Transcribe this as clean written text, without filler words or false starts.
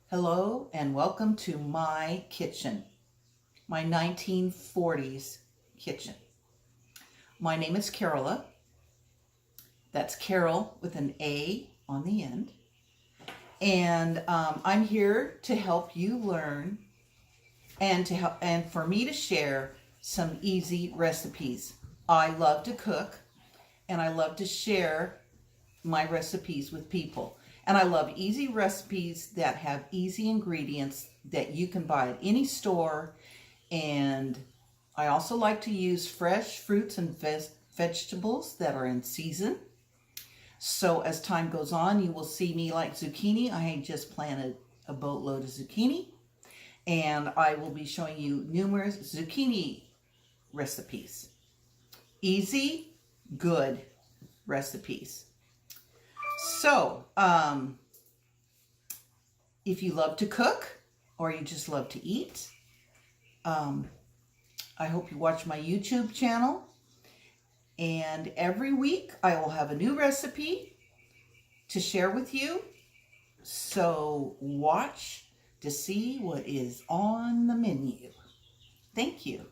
Hello and welcome to my kitchen, my 1940s kitchen. My name is Carola. That's Carol with an A on the end. And I'm here to help you learn and for me to share some easy recipes. I love to cook and I love to share my recipes with people. And I love easy recipes that have easy ingredients that you can buy at any store. And I also like to use fresh fruits and vegetables that are in season. So as time goes on, you will see me like zucchini. I just planted a boatload of zucchini. And I will be showing you numerous zucchini recipes. Easy, good recipes. So, if you love to cook or you just love to eat, I hope you watch my YouTube channel. And every week I will have a new recipe to share with you. So watch to see what is on the menu. Thank you.